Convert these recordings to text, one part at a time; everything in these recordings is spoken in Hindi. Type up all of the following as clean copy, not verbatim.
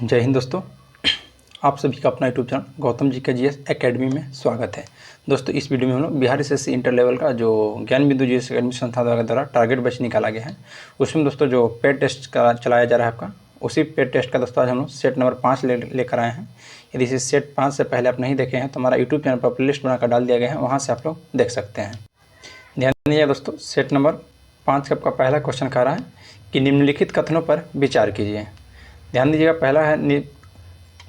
जय हिंद दोस्तों, आप सभी का अपना यूट्यूब चैनल गौतम जी का जीएस एकेडमी में स्वागत है। दोस्तों इस वीडियो में हम लोग बिहार एसएससी इंटर लेवल का जो ज्ञान बिंदु जीएस एकेडमी संस्था द्वारा टारगेट बैच निकाला गया है, उसमें दोस्तों जो पेड टेस्ट का चलाया जा रहा है आपका, उसी पेड टेस्ट का दोस्तों आज हम लोग सेट नंबर 5 लेकर आए हैं। यदि इसे सेट 5 से पहले आप नहीं देखे हैं तो हमारा यूट्यूब चैनल पर प्लेलिस्ट बनाकर डाल दिया गया है, वहाँ से आप लोग देख सकते हैं। ध्यान दीजिए दोस्तों, सेट नंबर 5 का आपका पहला क्वेश्चन कह रहा है कि निम्नलिखित कथनों पर विचार कीजिए। ध्यान दीजिएगा, पहला है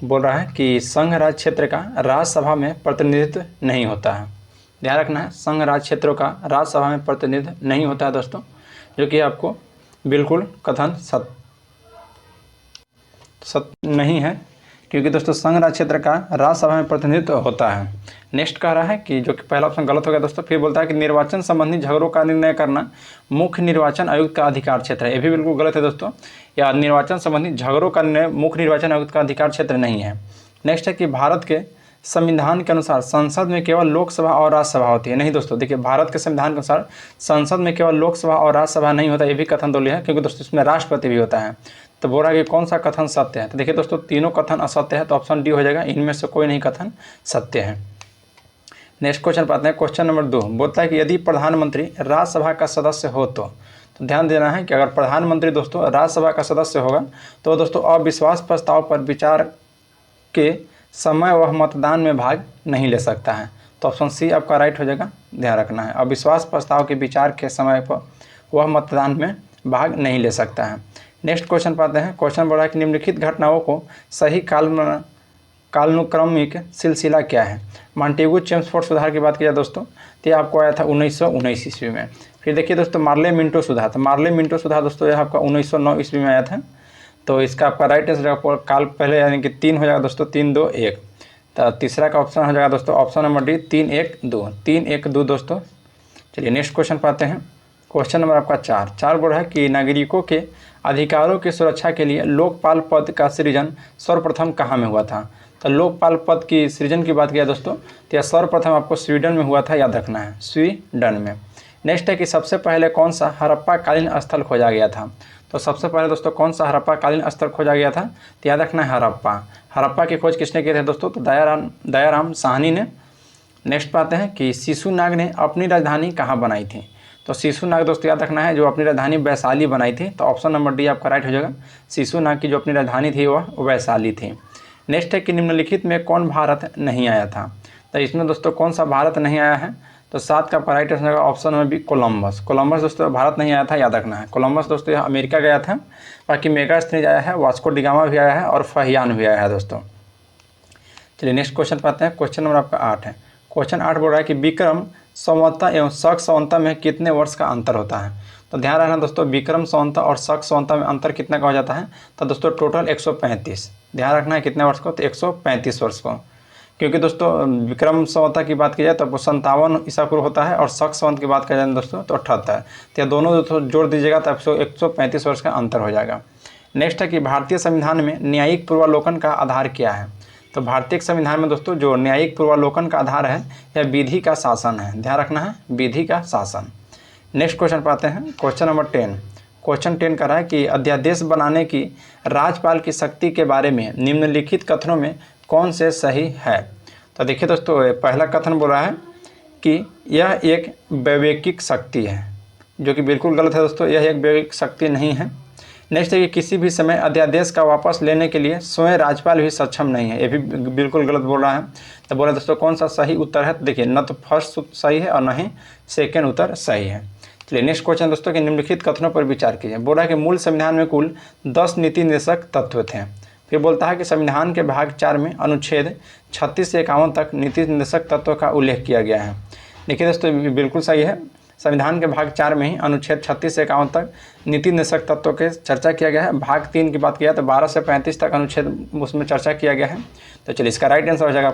बोल रहा है कि संघ राज्य क्षेत्र का राज्यसभा में प्रतिनिधित्व नहीं होता है। ध्यान रखना है, संघ राज्य क्षेत्रों का राज्यसभा में प्रतिनिधित्व नहीं होता है दोस्तों, जो कि आपको बिल्कुल कथन सत्य नहीं है, क्योंकि दोस्तों संघ राज्य क्षेत्र का राज्यसभा में प्रतिनिधित्व होता है। नेक्स्ट कह रहा है कि जो कि पहला ऑप्शन गलत हो गया दोस्तों। फिर बोलता है कि निर्वाचन संबंधी झगड़ों का निर्णय करना मुख्य निर्वाचन आयुक्त का अधिकार क्षेत्र है। ये भी बिल्कुल गलत है दोस्तों, या निर्वाचन संबंधी झगड़ों का निर्णय मुख्य निर्वाचन आयुक्त का अधिकार क्षेत्र नहीं है। नेक्स्ट है कि भारत के संविधान के अनुसार संसद में केवल लोकसभा और राज्यसभा होती है। नहीं दोस्तों, देखिए भारत के संविधान के अनुसार संसद में केवल लोकसभा और राज्यसभा नहीं होता, ये भी कथन दोलिया है, क्योंकि दोस्तों इसमें राष्ट्रपति भी होता है। तो बोल रहा है कि कौन सा कथन सत्य है। तो देखिए दोस्तों, तीनों कथन असत्य है, तो ऑप्शन डी हो जाएगा, इनमें से कोई नहीं कथन सत्य है। नेक्स्ट क्वेश्चन पाते हैं, क्वेश्चन नंबर 2 बोलता है कि यदि प्रधानमंत्री राज्यसभा का सदस्य हो तो ध्यान देना है कि अगर प्रधानमंत्री दोस्तों राज्यसभा का सदस्य होगा तो दोस्तों अविश्वास प्रस्ताव पर विचार के समय वह मतदान में भाग नहीं ले सकता है। तो ऑप्शन सी आपका राइट हो जाएगा। ध्यान रखना है, अविश्वास प्रस्ताव के विचार के समय पर वह मतदान में भाग नहीं ले सकता है। नेक्स्ट क्वेश्चन पाते हैं, क्वेश्चन बोला है कि निम्नलिखित घटनाओं को सही कालानुक्रमिक सिलसिला क्या है। मॉन्टेगू चेम्सफोर्ड सुधार की बात की जाए दोस्तों, तो ये आपको आया था 1919 ईस्वी में। फिर देखिए दोस्तों मार्ले मिंटो सुधार, तो मार्ले मिंटो सुधार दोस्तों यह आपका 1909 ईस्वी में आया था। तो इसका आपका राइट आंसर काल पहले यानी कि 3 हो जाएगा दोस्तों, 3 2 1। तो तीसरा का ऑप्शन हो जाएगा दोस्तों ऑप्शन नंबर डी 3 1 2 3 1 2 दोस्तों। चलिए नेक्स्ट क्वेश्चन पाते हैं, क्वेश्चन नंबर आपका 4 बोल रहा है कि नागरिकों के अधिकारों की सुरक्षा के लिए लोकपाल पद का सृजन सर्वप्रथम कहाँ में हुआ था। तो लोकपाल पद की सृजन की बात किया दोस्तों, तो यह सर्वप्रथम आपको स्वीडन में हुआ था, याद रखना है, स्वीडन में। नेक्स्ट है कि सबसे पहले कौन सा हड़प्पा कालीन स्थल खोजा गया था। तो सबसे पहले दोस्तों कौन सा हड़प्पा कालीन स्थल खोजा गया था, तो याद रखना है हड़प्पा की खोज किसने की थी दोस्तों, तो दयाराम साहनी ने। नेक्स्ट पाते हैं कि शिशुनाग ने अपनी राजधानी कहाँ बनाई थी। तो शिशुनाग दोस्तों याद रखना है जो अपनी राजधानी वैशाली बनाई थी। तो ऑप्शन नंबर डी आपका राइट हो जाएगा, शिशुनाग की जो अपनी राजधानी थी वह वैशाली थी। नेक्स्ट है कि निम्नलिखित में कौन भारत नहीं आया था। तो इसमें दोस्तों कौन सा भारत नहीं आया है, तो 7 का आपका राइट आंसर होगा ऑप्शन में भी कोलंबस। कोलंबस दोस्तों भारत नहीं आया था, याद रखना है। कोलंबस दोस्तों यह अमेरिका गया था। बाकी मेगास्थनीज आया है, वास्को डिगामा भी आया है और फहियान भी आया है दोस्तों। चलिए नेक्स्ट क्वेश्चन पाते हैं, क्वेश्चन नंबर आपका 8 है। क्वेश्चन 8 बोल रहा है कि विक्रम संवत्ता एवं शक संवत्ता में कितने वर्ष का अंतर होता है। तो ध्यान रखना दोस्तों, विक्रम संवत्ता और शक संवत्ता में अंतर कितना का हो जाता है, तो दोस्तों टोटल 135। ध्यान रखना है कितने वर्ष को, तो 135 वर्ष को, क्योंकि दोस्तों विक्रम संवत्ता की बात की जाए तो 57 ईसा पूर्व होता है, और शक संवत की बात की जाए दोस्तों तो 78। तो यह दोनों दोस्तों जोड़ दीजिएगा तो 135 वर्ष का अंतर हो जाएगा। नेक्स्ट है कि भारतीय संविधान में न्यायिक पूर्वालोकन का आधार क्या है। तो भारतीय संविधान में दोस्तों जो न्यायिक पूर्वालोकन का आधार है यह विधि का शासन है। ध्यान रखना है, विधि का शासन। नेक्स्ट क्वेश्चन पाते हैं, क्वेश्चन नंबर 10। क्वेश्चन 10 का रहा है कि अध्यादेश बनाने की राज्यपाल की शक्ति के बारे में निम्नलिखित कथनों में कौन से सही है। तो देखिए दोस्तों, पहला कथन बोल रहा है कि यह एक वैवेकिक शक्ति है, जो कि बिल्कुल गलत है दोस्तों, यह एक वैवेकिक शक्ति नहीं है। नेक्स्ट है कि किसी भी समय अध्यादेश का वापस लेने के लिए स्वयं राज्यपाल भी सक्षम नहीं है, ये भी बिल्कुल गलत बोल रहा है। तो बोला दोस्तों कौन सा सही उत्तर है, तो देखिए न तो फर्स्ट सही है और न ही सेकेंड उत्तर सही है। चलिए नेक्स्ट क्वेश्चन दोस्तों कि निम्नलिखित कथनों पर विचार कीजिए। बोला है कि मूल संविधान में कुल 10 नीति निर्देशक तत्व थे। फिर बोलता है कि संविधान के भाग 4 में अनुच्छेद 36 से 51 तक नीति निर्देशक तत्व का उल्लेख किया गया है। देखिए दोस्तों बिल्कुल सही है, संविधान के भाग 4 में ही अनुच्छेद 36 से 51 तक नीति निर्देशक तत्वों के चर्चा किया गया है। भाग 3 की बात किया तो 12 से 35 तक अनुच्छेद उसमें चर्चा किया गया है। तो चलिए इसका राइट आंसर हो जाएगा।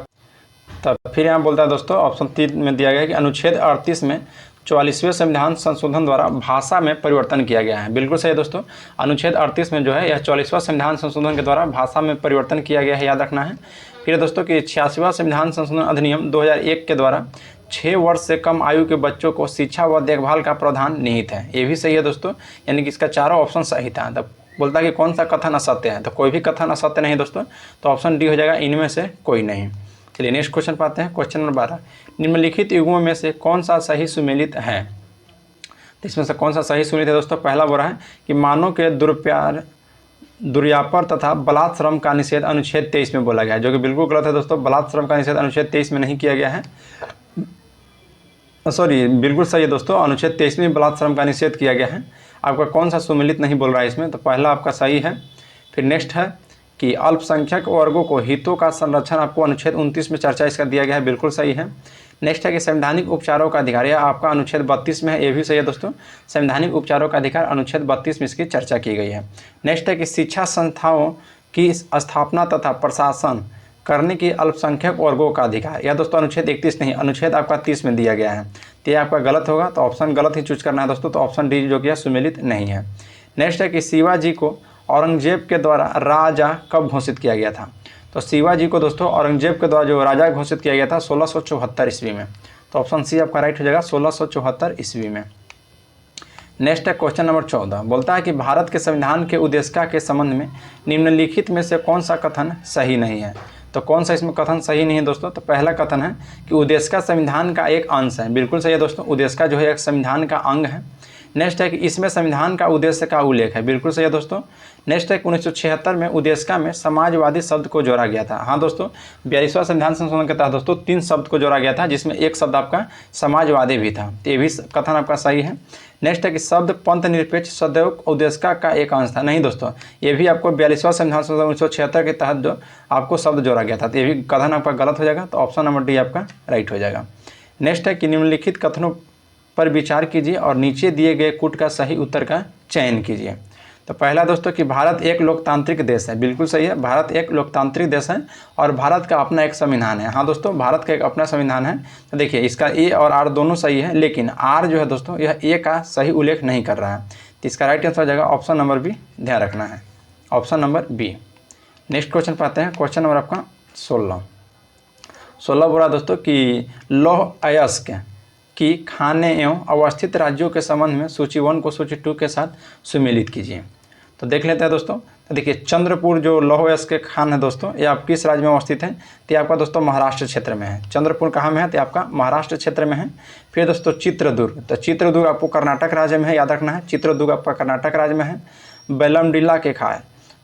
तब फिर यहाँ बोलता है दोस्तों ऑप्शन 3 में दिया गया है कि अनुच्छेद 38 में 44वें संविधान संशोधन द्वारा भाषा में परिवर्तन किया गया है। बिल्कुल सही है दोस्तों, अनुच्छेद 38 में जो है यह 44वां संविधान संशोधन के द्वारा भाषा में परिवर्तन किया गया है, याद रखना है। फिर दोस्तों कि 86वां संविधान संशोधन अधिनियम 2001 के द्वारा 6 वर्ष से कम आयु के बच्चों को शिक्षा व देखभाल का प्रावधान निहित है, ये भी सही है दोस्तों, यानी कि इसका चारों ऑप्शन सही था। बोलता है कि कौन सा कथन असत्य है, तो कोई भी कथन असत्य नहीं दोस्तों, तो ऑप्शन डी हो जाएगा इनमें से कोई नहीं। चलिए नेक्स्ट क्वेश्चन पाते हैं, क्वेश्चन नंबर 12, निम्नलिखित युग्मों में से कौन सा सही सुमेलित है। तो इसमें से कौन सा सही सुमेलित है दोस्तों, पहला बोल रहा है कि मानव के दुर्व्यापार तथा बलात् श्रम का निषेध अनुच्छेद 23 में बोला गया है, जो कि बिल्कुल गलत है दोस्तों। बलात् श्रम का निषेध अनुच्छेद 23 में नहीं किया गया है, सॉरी बिल्कुल सही है दोस्तों, अनुच्छेद 23 में बलात् श्रम का निषेध किया गया है। आपका कौन सा सुमेलित नहीं बोल रहा है इसमें, तो पहला आपका सही है। फिर नेक्स्ट है कि अल्पसंख्यक वर्गों को हितों का संरक्षण आपको अनुच्छेद 29 में चर्चा इसका दिया गया है, बिल्कुल सही है। नेक्स्ट है कि संवैधानिक उपचारों का अधिकार, यह आपका अनुच्छेद 32 में है, ये भी सही है दोस्तों। संवैधानिक उपचारों का अधिकार अनुच्छेद 32 में इसकी चर्चा की गई है। नेक्स्ट है कि शिक्षा संस्थाओं की स्थापना तथा प्रशासन करने की अल्पसंख्यक वर्गों का अधिकार, यह दोस्तों अनुच्छेद 31 नहीं, अनुच्छेद आपका 30 में दिया गया है, तो ये आपका गलत होगा, तो ऑप्शन गलत ही चूज करना है दोस्तों, तो ऑप्शन डी जो कि सुमेलित नहीं है। नेक्स्ट है कि शिवाजी को औरंगजेब के द्वारा राजा कब घोषित किया गया था, तो शिवाजी को दोस्तों औरंगजेब के द्वारा जो राजा घोषित किया गया था 1674 ईस्वी में, तो ऑप्शन सी आपका राइट हो जाएगा 1674 ईस्वी में। नेक्स्ट है क्वेश्चन नंबर 14, बोलता है कि भारत के संविधान के उद्देशिका के संबंध में निम्नलिखित में से कौन सा कथन सही नहीं है, तो कौन सा इसमें कथन सही नहीं है दोस्तों, तो पहला कथन है कि उद्देशिका संविधान का एक अंश है, बिल्कुल सही है दोस्तों, उद्देशिका जो है एक संविधान का अंग है। नेक्स्ट है कि इसमें संविधान का उद्देश्य का उल्लेख है, बिल्कुल सही है दोस्तों। नेक्स्ट है कि 1976 में उद्देशिका में समाजवादी शब्द को जोड़ा गया था, हाँ दोस्तों 42वां संविधान संशोधन के तहत दोस्तों 3 शब्द को जोड़ा गया था, जिसमें एक शब्द आपका समाजवादी भी था, तो ये भी कथन आपका सही है। नेक्स्ट है कि शब्द पंथ निरपेक्ष सदैव उद्देशिका का एक अंश था, नहीं दोस्तों, ये भी आपको 42वां संविधान संशोधन 1976 के तहत जो आपको शब्द जोड़ा गया था, तो ये भी कथन आपका गलत हो जाएगा, तो ऑप्शन नंबर डी आपका राइट हो जाएगा। नेक्स्ट है कि निम्नलिखित कथनों पर विचार कीजिए और नीचे दिए गए कूट का सही उत्तर का चयन कीजिए। तो पहला दोस्तों कि भारत एक लोकतांत्रिक देश है, बिल्कुल सही है, भारत एक लोकतांत्रिक देश है और भारत का अपना एक संविधान है, हाँ दोस्तों भारत का एक अपना संविधान है। तो देखिए इसका ए और आर दोनों सही है, लेकिन आर जो है दोस्तों यह ए का सही उल्लेख नहीं कर रहा है, तो इसका राइट आंसर हो जाएगा ऑप्शन नंबर बी, ध्यान रखना है option number B. Next question पाते हैं, क्वेश्चन नंबर आपका 16 बोला दोस्तों कि लौह अयस्क की खाने एवं अवस्थित राज्यों के संबंध में सूची 1 को सूची 2 के साथ सुमेलित कीजिए। तो देख लेते हैं दोस्तों, तो देखिए चंद्रपुर जो लौह अयस्क के खान है दोस्तों, ये आप किस राज्य में अवस्थित है, तो ये आपका दोस्तों महाराष्ट्र क्षेत्र में है। चंद्रपुर कहाँ में है, तो आपका महाराष्ट्र क्षेत्र में है। फिर दोस्तों चित्रदुर्ग, तो चित्रदुर्ग आपको कर्नाटक राज्य में है, याद रखना है, चित्रदुर्ग आपका कर्नाटक राज्य में है। बेलमडीला के खाए,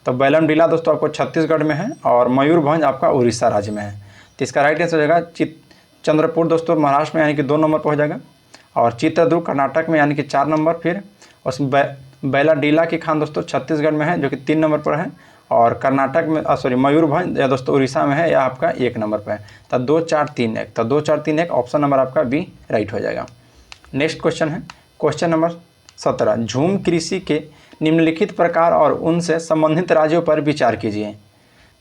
तो बेलमडीला दोस्तों आपको छत्तीसगढ़ में है और मयूरभंज आपका उड़ीसा राज्य में है, तो इसका राइट आंसर हो जाएगा चंद्रपुर दोस्तों महाराष्ट्र में यानी कि 2 नंबर पर हो जाएगा, और चित्रदुर्ग कर्नाटक में यानी कि 4 नंबर। फिर उस बेलाडीला की खान दोस्तों छत्तीसगढ़ में है जो कि 3 नंबर पर है, और कर्नाटक में सॉरी मयूरभंज या दोस्तों उड़ीसा में है, या आपका 1 नंबर पर है। तो 2 4 3 1, तो 2 4 3 1 ऑप्शन नंबर आपका बी राइट हो जाएगा। नेक्स्ट क्वेश्चन है क्वेश्चन नंबर 17, झूम कृषि के निम्नलिखित प्रकार और उनसे संबंधित राज्यों पर विचार कीजिए।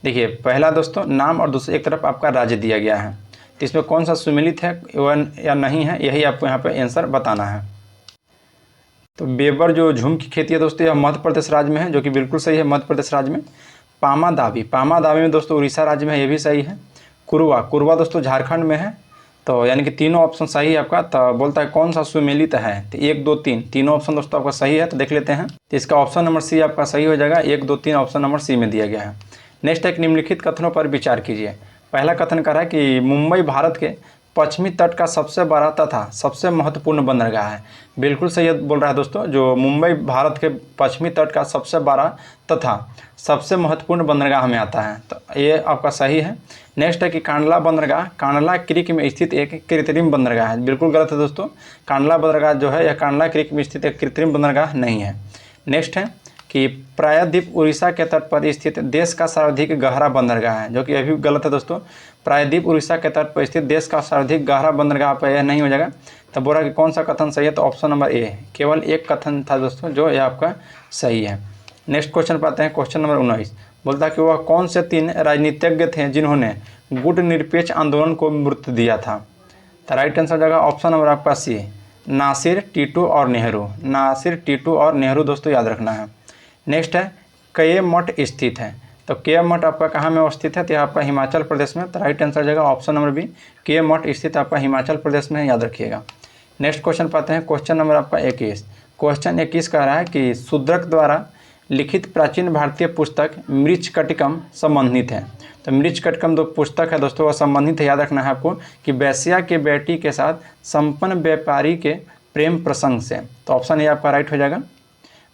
देखिए पहला दोस्तों नाम और दूसरे एक तरफ आपका राज्य दिया गया है, तो इसमें कौन सा सुमेलित है या नहीं है, यही आपको यहाँ पे आंसर बताना है। तो बेबर जो झूम की खेती है दोस्तों यह मध्य प्रदेश राज्य में है, जो कि बिल्कुल सही है, मध्य प्रदेश राज्य में। पामा दावी में दोस्तों उड़ीसा राज्य में है, ये भी सही है। कुरवा दोस्तों झारखंड में है, तो यानी कि तीनों ऑप्शन सही है आपका। तो बोलता है कौन सा सुमेलित है, तो 1 2 3 तीनों ऑप्शन दोस्तों आपका सही है, तो देख लेते हैं। तो इसका ऑप्शन नंबर सी आपका सही हो जाएगा, 1 2 3 ऑप्शन नंबर सी में दिया गया है। नेक्स्ट एक निम्नलिखित कथनों पर विचार कीजिए। पहला कथन कर रहा है कि मुंबई भारत के पश्चिमी तट का सबसे बड़ा तथा सबसे महत्वपूर्ण बंदरगाह है, बिल्कुल सही बोल रहा है दोस्तों, जो मुंबई भारत के पश्चिमी तट का सबसे बड़ा तथा सबसे महत्वपूर्ण बंदरगाह में आता है, तो ये आपका सही है। नेक्स्ट है कि कांडला बंदरगाह कांडला क्रीक में स्थित एक कृत्रिम बंदरगाह है, बिल्कुल गलत है दोस्तों, कांडला बंदरगाह जो है यह कांडला क्रीक में स्थित एक कृत्रिम बंदरगाह नहीं है। नेक्स्ट है कि प्रायद्वीप उड़ीसा के तट पर स्थित देश का सर्वाधिक गहरा बंदरगाह है, जो कि अभी गलत है दोस्तों, प्रायद्वीप उड़ीसा के तट पर स्थित देश का सर्वाधिक गहरा बंदरगाह पर यह नहीं हो जाएगा। तो बोला कि कौन सा कथन सही है, तो ऑप्शन नंबर ए, केवल एक कथन था दोस्तों जो यह आपका सही है। नेक्स्ट क्वेश्चन पाते हैं, क्वेश्चन नंबर 19 बोलता है कि वह कौन से 3 राजनीतिज्ञ थे जिन्होंने गुट निरपेक्ष आंदोलन को मृत्यु दिया था। तो राइट आंसर जाएगा ऑप्शन नंबर आपका सी, नासिर, टीटू और नेहरू। नासिर, टीटू और नेहरू दोस्तों याद रखना है। नेक्स्ट है कये मठ स्थित है, तो कये मठ आपका कहाँ में अवस्थित है, तो यह आपका हिमाचल प्रदेश में, तो राइट आंसर जाएगा ऑप्शन नंबर बी, कये मठ स्थित आपका हिमाचल प्रदेश में, याद रखिएगा। नेक्स्ट क्वेश्चन पाते हैं, क्वेश्चन नंबर आपका 21। क्वेश्चन 21 कह रहा है कि शूद्रक द्वारा लिखित प्राचीन भारतीय पुस्तक मृच्छकटिकम संबंधित है। तो मृच्छकटिकम जो पुस्तक है दोस्तों वह संबंधित है, याद रखना है आपको, कि वेश्या के बेटी के साथ संपन्न व्यापारी के प्रेम प्रसंग से। तो ऑप्शन ए आपका राइट हो जाएगा,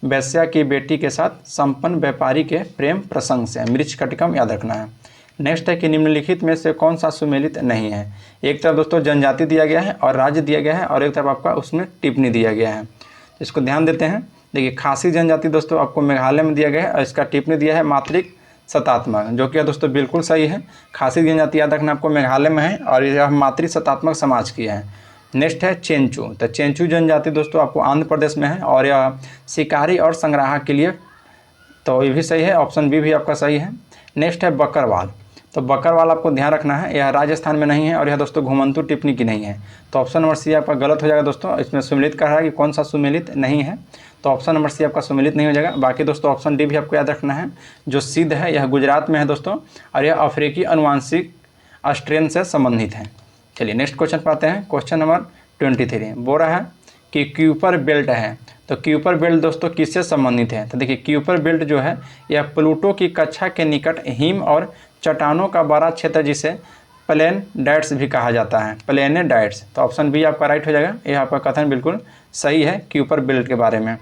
वेश्या की बेटी के साथ संपन्न व्यापारी के प्रेम प्रसंग से, मृच्छकटिकम याद रखना है। नेक्स्ट है कि निम्नलिखित में से कौन सा सुमेलित नहीं है। एक तरफ दोस्तों जनजाति दिया गया है और राज्य दिया गया है, और एक तरफ आपका उसमें टिप्पणी दिया गया है। तो इसको ध्यान देते हैं। देखिए खासी जनजाति दोस्तों आपको मेघालय में दिया गया है और इसका टिप्पणी दिया है मातृक शतात्मक, जो कि दोस्तों बिल्कुल सही है। खासी जनजाति याद रखना आपको मेघालय में है और यह मातृ शतात्मक समाज की है। नेक्स्ट है चेंचू। तो चेंचू जनजाति दोस्तों आपको आंध्र प्रदेश में है और यह शिकारी और संग्राहक के लिए, तो ये भी सही है, ऑप्शन बी भी आपका सही है। नेक्स्ट है बकरवाल। तो बकरवाल आपको ध्यान रखना है, यह राजस्थान में नहीं है और यह दोस्तों घुमंतु टिप्पणी की नहीं है। तो ऑप्शन नंबर सी आपका गलत हो जाएगा दोस्तों। इसमें सुमेलित कह रहा है कि कौन सा सुमेलित नहीं है, तो ऑप्शन नंबर सी आपका सुमेलित नहीं हो जाएगा। बाकी दोस्तों ऑप्शन डी भी आपको याद रखना है। जो सिद्ध है यह गुजरात में है दोस्तों और यह अफ्रीकी अनुवांशिक स्ट्रेन से संबंधित है। चलिए नेक्स्ट क्वेश्चन पाते हैं। क्वेश्चन नंबर 23 बोल रहा है कि क्यूपर बेल्ट है। तो क्यूपर बेल्ट दोस्तों किससे संबंधित है। तो देखिए क्यूपर बेल्ट जो है यह प्लूटो की कक्षा के निकट हिम और चट्टानों का बड़ा क्षेत्र जिसे प्लेन डाइट्स भी कहा जाता है, प्लेने डाइट्स। तो ऑप्शन बी आपका राइट हो जाएगा। यह आपका कथन बिल्कुल सही है क्यूपर बेल्ट के बारे में।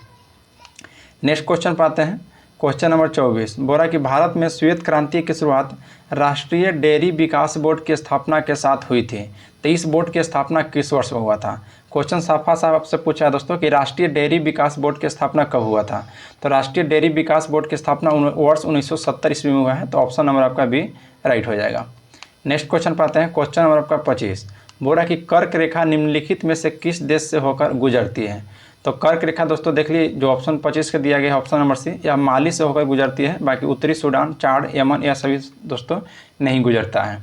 नेक्स्ट क्वेश्चन पाते हैं। क्वेश्चन नंबर 24 बोला कि भारत में श्वेत क्रांति की शुरुआत राष्ट्रीय डेयरी विकास बोर्ड की स्थापना के साथ हुई थी। तो इस बोर्ड की स्थापना किस वर्ष में हुआ था। क्वेश्चन साफा साहब आपसे पूछा है दोस्तों कि राष्ट्रीय डेयरी विकास बोर्ड की स्थापना कब हुआ था। तो राष्ट्रीय डेयरी विकास बोर्ड की स्थापना वर्ष 1970 ईस्वी में हुआ है। तो ऑप्शन नंबर आपका बी राइट हो जाएगा। नेक्स्ट क्वेश्चन पाते हैं। क्वेश्चन नंबर आपका 25 बोला कि कर्क रेखा निम्नलिखित में से किस देश से होकर गुजरती है। तो कर्क रेखा दोस्तों देख लीजिए जो ऑप्शन 25 का दिया गया है ऑप्शन नंबर सी, यह माली से होकर गुजरती है। बाकी उत्तरी सूडान, चाड, यमन यह सभी दोस्तों नहीं गुजरता है।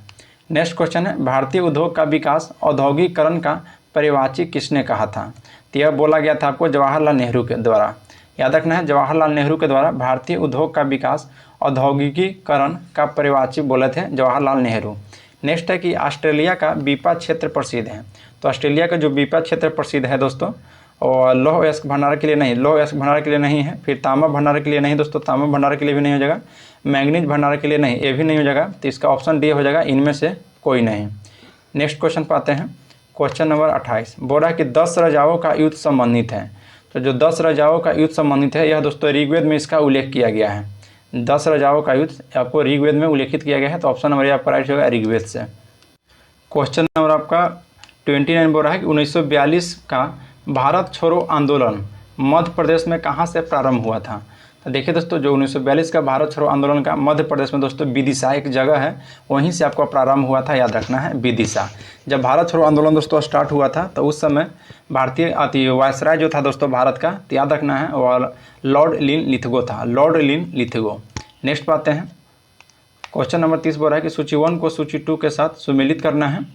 नेक्स्ट क्वेश्चन है भारतीय उद्योग का विकास औद्योगिकरण का परिवाची किसने कहा था। तो यह बोला गया था आपको जवाहरलाल नेहरू के द्वारा, याद रखना है, जवाहरलाल नेहरू के द्वारा भारतीय उद्योग का विकास औद्योगिकीकरण का परिवाची बोले थे जवाहरलाल नेहरू। नेक्स्ट है कि ऑस्ट्रेलिया का बीपा क्षेत्र प्रसिद्ध है। तो ऑस्ट्रेलिया का जो बीपा क्षेत्र प्रसिद्ध है दोस्तों और लौह अयस्क भंडार के लिए नहीं, लौह अयस्क भंडार के लिए नहीं है। फिर तांबा भंडार के लिए नहीं दोस्तों, तांबा भंडार के लिए भी नहीं हो जाएगा। मैंगनीज भंडार के लिए नहीं, ये भी नहीं हो जाएगा। तो इसका ऑप्शन डी हो जाएगा, इनमें से कोई नहीं। नेक्स्ट क्वेश्चन पाते हैं। क्वेश्चन नंबर 28 बोला कि 10 राजाओं का युद्ध संबंधित है। तो जो 10 राजाओं का युद्ध संबंधित है यह दोस्तों ऋग्वेद में इसका उल्लेख किया गया है। 10 राजाओं का युद्ध आपको ऋग्वेद में उल्लेखित किया गया है। तो ऑप्शन नंबर आपका राइट होगा ऋग्वेद से। क्वेश्चन नंबर आपका 29 बोल रहा है कि 1942 का भारत छोड़ो आंदोलन मध्य प्रदेश में कहाँ से प्रारंभ हुआ था। तो देखिए दोस्तों जो 1942 का भारत छोड़ो आंदोलन का मध्य प्रदेश में दोस्तों विदिशा एक जगह है, वहीं से आपको प्रारंभ हुआ था, याद रखना है विदिशा। जब भारत छोड़ो आंदोलन दोस्तों स्टार्ट हुआ था तो उस समय भारतीय वायसराय जो था दोस्तों भारत का, तो याद रखना है और लॉर्ड लिन लिथगो था, लॉर्ड लिन लिथगो। नेक्स्ट पाते हैं। क्वेश्चन नंबर 30 बोल रहा है कि सूची 1 को सूची 2 के साथ सुमेलित करना है।